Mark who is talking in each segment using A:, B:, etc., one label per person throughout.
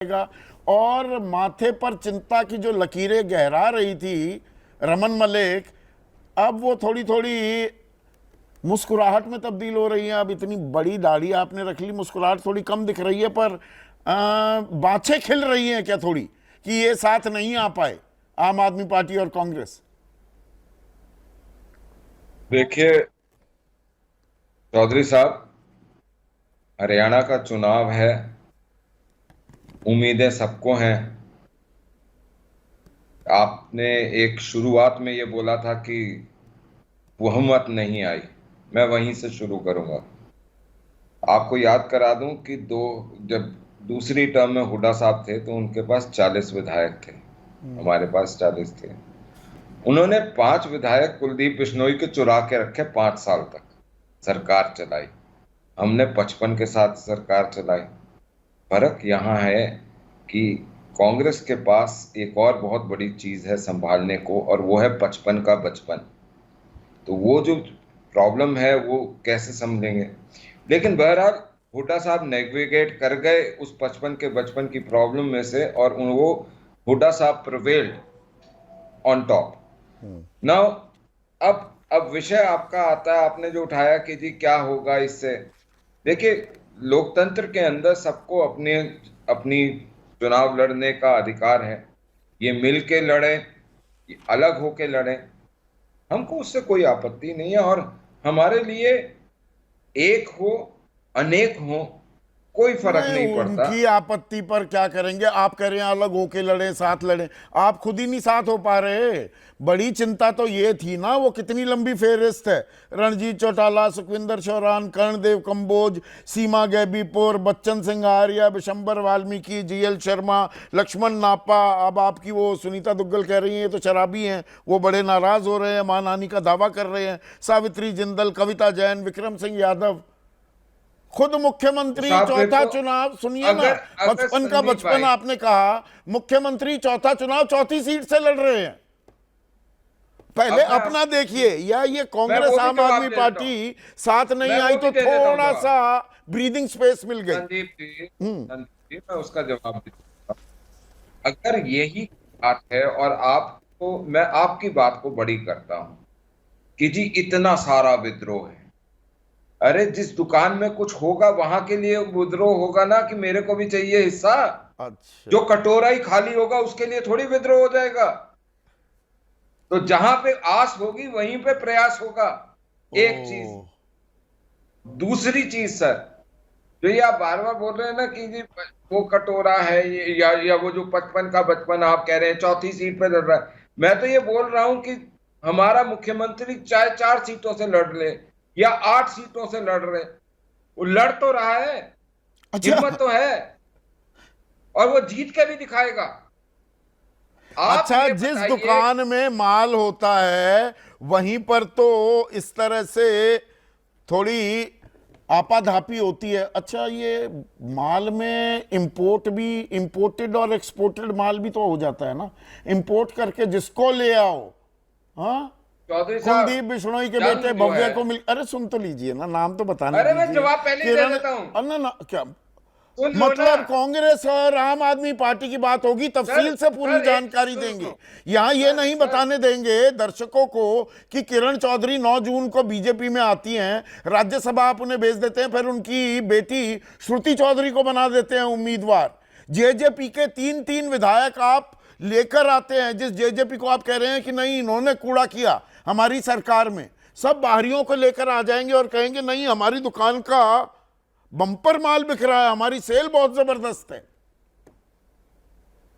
A: जाएगा। और माथे पर चिंता की जो लकीरें गहरा रही थी रमन मलिक, अब वो थोड़ी थोड़ी मुस्कुराहट में तब्दील हो रही है। अब इतनी बड़ी दाढ़ी आपने रख ली, मुस्कुराहट थोड़ी कम दिख रही है, पर बाछें खिल रही हैं क्या थोड़ी कि ये साथ नहीं आ पाए आम आदमी पार्टी और कांग्रेस?
B: देखिए चौधरी साहब, हरियाणा का चुनाव है। उम्मीदें सबको हैं। आपने एक शुरुआत में ये बोला था कि बहुमत नहीं आई। मैं वहीं से शुरू करूंगा। आपको याद करा दूं कि जब दूसरी टर्म में हुड्डा साहब थे तो उनके पास 40 विधायक थे। हमारे पास 40 थे। उन्होंने 5 विधायक कुलदीप बिश्नोई के चुरा के रखे, 5 साल तक सरकार चलाई। हमने 55 के साथ सरकार चलाई। फर्क यहाँ है कि कांग्रेस के पास एक और बहुत बड़ी चीज है संभालने को, और वो है 55 का बचपन। तो वो जो प्रॉब्लम है वो कैसे समझेंगे। लेकिन बहरहाल हुड्डा साहब नेविगेट कर गए उस 55 के बचपन की प्रॉब्लम में से, और वो हुड्डा साहब प्रिवेल्ड ऑन टॉप। नाउ अब विषय आपका आता है, आपने जो उठाया कि जी क्या होगा इससे। देखिए, लोकतंत्र के अंदर सबको अपने अपनी चुनाव लड़ने का अधिकार है। ये मिल के लड़े, अलग होके लड़े, हमको उससे कोई आपत्ति नहीं है। और हमारे लिए एक हो अनेक हो, कोई फर्क
A: नहीं,
B: नहीं पड़ता।
A: उनकी आपत्ति पर क्या करेंगे? आप कह रहे हैं अलग होके लड़े, साथ लड़े, आप खुद ही नहीं साथ हो पा रहे। बड़ी चिंता तो ये थी ना, वो कितनी लंबी फेहरिस्त है। रणजीत चौटाला, सुखविंदर शौरान, कर्णदेव कंबोज, सीमा गैबीपुर, बच्चन सिंह आर्या, विशंबर वाल्मीकि, जीएल शर्मा, लक्ष्मण नापा। अब आपकी वो सुनीता दुग्गल कह रही हैं तो शराबी हैं, वो बड़े नाराज हो रहे हैं, मानहानि का दावा कर रहे हैं। सावित्री जिंदल, कविता जैन, विक्रम सिंह यादव, खुद मुख्यमंत्री
B: साहब
A: चौथा
B: देखो,
A: चुनाव, सुनिए ना,
B: अगर अगर
A: 55 का
B: संदीप
A: बचपन
B: भाई,
A: आपने कहा, मुख्यमंत्री चौथा चुनाव चौथी सीट से लड़ रहे हैं। पहले
B: अब मैं
A: अपना देखिए, या ये
B: मैं
A: कांग्रेस
B: वो भी
A: आम
B: जवाब
A: आदमी
B: दे देता हूं।
A: पार्टी साथ नहीं
B: मैं
A: आई
B: वो भी
A: तो
B: दे देता हूं
A: थोड़ा
B: जवाब।
A: सा ब्रीदिंग स्पेस मिल गई।
B: संदीप जी, मैं उसका जवाब देता हूं। अगर यही बात है, और आपको, मैं आपकी बात को बड़ी करता हूं कि जी इतना सारा विद्रोह है। अरे जिस दुकान में कुछ होगा वहां के लिए विद्रोह होगा ना, कि मेरे को भी चाहिए हिस्सा।
A: अच्छा।
B: जो कटोरा ही खाली होगा उसके लिए थोड़ी विद्रोह हो जाएगा। तो जहां पे आस होगी वहीं पे प्रयास होगा।
A: ओ।
B: एक चीज। दूसरी चीज सर, जो ये आप बार बार बोल रहे हैं ना कि जी वो कटोरा है, या वो जो 55 का बचपन आप कह रहे हैं चौथी सीट पे लड़ रहा है। मैं तो ये बोल रहा हूं कि हमारा मुख्यमंत्री चाहे 4 सीटों से लड़ ले या 8 सीटों से लड़ रहे, वो लड़ तो रहा है।
A: अच्छा।
B: हिम्मत तो है, और वो जीत के भी दिखाएगा। आप
A: अच्छा,
B: ये
A: जिस
B: बताइए।
A: दुकान में माल होता है वहीं पर तो इस तरह से थोड़ी आपाधापी होती है। अच्छा, ये माल में इंपोर्ट भी, इंपोर्टेड और एक्सपोर्टेड माल भी तो हो जाता है ना, इंपोर्ट करके जिसको ले आओ। हाँ,
B: चौधरी साहब,
A: कुलदीप बिश्नोई के बेटे
B: जंग जो
A: भव्य
B: है,
A: को मिल, अरे सुन तो लीजिए ना, नाम तो बताने
B: अरे मैं
A: दीजिए।
B: जवाब पहले ही दे
A: किरण,
B: देता हूं।
A: अन्ना ना क्या
B: सुन लो ना।
A: मतलब, कांग्रेस और आम आदमी पार्टी की बात होगी,
B: सर
A: तफसील से पूरी
B: सर एक
A: जानकारी
B: सुनो।
A: देंगे। यहां ये
B: सर
A: नहीं
B: सर
A: बताने देंगे दर्शकों को कि किरण चौधरी 9 जून को बीजेपी में आती हैं, राज्यसभा आप उन्हें भेज देते हैं, फिर उनकी बेटी श्रुति चौधरी को बना देते हैं उम्मीदवार। जेजेपी के 3 विधायक आप लेकर आते हैं, जिस जेजेपी को आप कह रहे हैं कि नहीं इन्होंने कूड़ा किया हमारी सरकार में, सब बाहरियों को लेकर आ जाएंगे और कहेंगे नहीं हमारी दुकान का बम्पर माल बिक रहा है, हमारी सेल बहुत जबरदस्त है।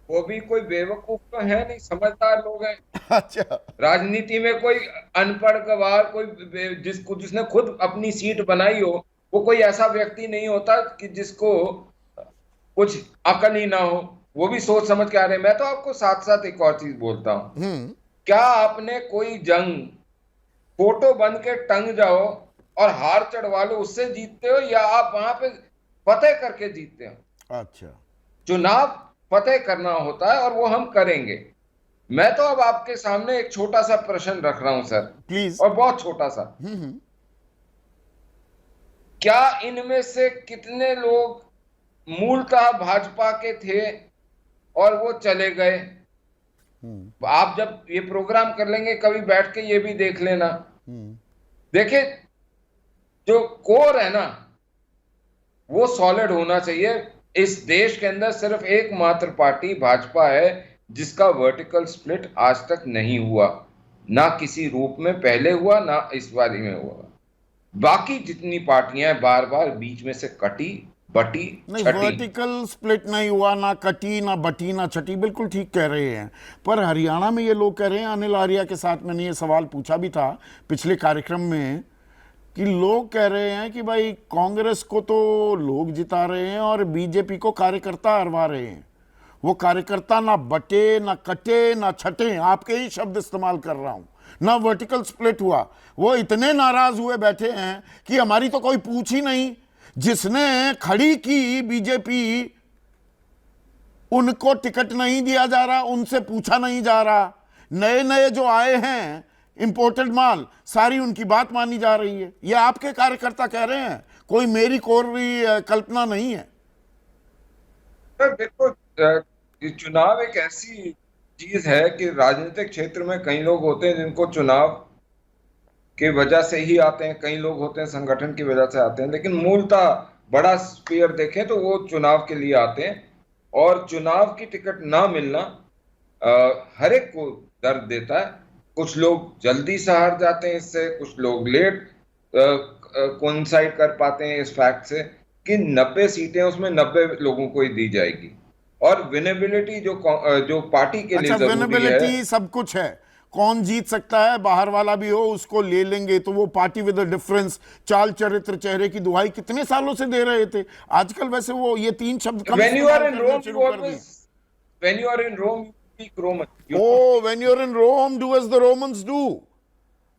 B: वो भी कोई बेवकूफ तो है नहीं, समझदार लोग हैं।
A: अच्छा।
B: राजनीति में कोई अनपढ़ गवार, कोई जिसने खुद अपनी सीट बनाई हो, वो कोई ऐसा व्यक्ति नहीं होता कि जिसको कुछ अकल ही ना हो। वो भी सोच समझ के आ रहे हैं। मैं तो आपको साथ साथ एक और चीज बोलता हूं। क्या आपने कोई जंग फोटो बन के टंग जाओ और हार चढ़वा लो उससे जीतते हो, या आप वहां पे फतेह करके जीतते हो?
A: अच्छा।
B: चुनाव फतेह करना होता है, और वो हम करेंगे। मैं तो अब आपके सामने एक छोटा सा प्रश्न रख रहा हूं सर,
A: प्लीज।
B: और बहुत छोटा सा। क्या इनमें से कितने लोग मूलतः भाजपा के थे और वो चले गए। आप जब ये प्रोग्राम कर लेंगे कभी बैठ के ये भी देख लेना। देखिए, जो कोर है ना वो सॉलिड होना चाहिए। इस देश के अंदर सिर्फ एकमात्र पार्टी भाजपा है जिसका वर्टिकल स्प्लिट आज तक नहीं हुआ, ना किसी रूप में पहले हुआ, ना इस बारी में हुआ। बाकी जितनी पार्टियां बार बार बीच में से कटी, बटी,
A: नहीं,
B: छटी।
A: वर्टिकल स्प्लिट नहीं हुआ, ना कटी, ना बटी, ना छटी, बिल्कुल ठीक कह रहे हैं। पर हरियाणा में ये लोग कह रहे हैं, अनिल आर्या के साथ मैंने ये सवाल पूछा भी था पिछले कार्यक्रम में, कि लोग कह रहे हैं कि भाई कांग्रेस को तो लोग जिता रहे हैं और बीजेपी को कार्यकर्ता हरवा रहे हैं। वो कार्यकर्ता ना बटे, ना कटे, ना छटे, आपके ही शब्द इस्तेमाल कर रहा हूं, ना वर्टिकल स्प्लिट हुआ। वो इतने नाराज हुए बैठे हैं कि हमारी तो कोई पूछ ही नहीं। जिसने खड़ी की बीजेपी, उनको टिकट नहीं दिया जा रहा, उनसे पूछा नहीं जा रहा। नए नए जो आए हैं इंपोर्टेड माल, सारी उनकी बात मानी जा रही है। ये आपके कार्यकर्ता कह रहे हैं, कोई मेरी कोरी कल्पना नहीं है।
B: देखो, ये चुनाव एक ऐसी चीज है कि राजनीतिक क्षेत्र में कई लोग होते हैं जिनको चुनाव के वजह से ही आते हैं, कई लोग होते हैं संगठन की वजह से आते हैं, लेकिन मूलतः बड़ा स्पीयर देखें तो वो चुनाव के लिए आते हैं। और चुनाव की टिकट ना मिलना हर एक को दर्द देता है। कुछ लोग जल्दी से हार जाते हैं इससे, कुछ लोग लेट कोइंसाइड कर पाते हैं इस फैक्ट से कि 90 सीटें उसमें 90 लोगों को ही दी जाएगी। और विनेबिलिटी जो पार्टी के लिए
A: अच्छा,
B: जरूरी है,
A: विनेबिलिटी सब कुछ है, कौन जीत सकता है, बाहर वाला भी हो उसको ले लेंगे, तो वो पार्टी विद डिफरेंस, चाल चरित्र, चेहरे की दुहाई कितने सालों से दे रहे थे। आजकल वैसे वो ये 3 शब्द कम
B: when you are in
A: इस्तेमाल करना
B: Rome,
A: शुरू
B: you
A: कर दिए।
B: always, when you are in Rome, you speak Roman. You
A: O, when you're in Rome, do as the Romans do।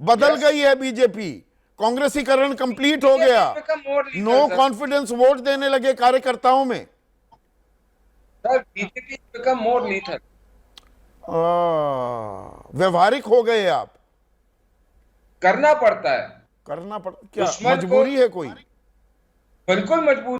A: बदल
B: Yes.
A: गई है बीजेपी, कांग्रेसीकरण कंप्लीट हो गया,
B: become more lethal,
A: no
B: sir.
A: Confidence vote देने लगे कार्यकर्ताओं में।
B: Sir, BJP has become more lethal.
A: व्यवहारिक हो गए आप,
B: करना पड़ता है।
A: करना पड़, क्या
B: दुश्मन को
A: मजबूरी है कोई?
B: बिल्कुल मजबूर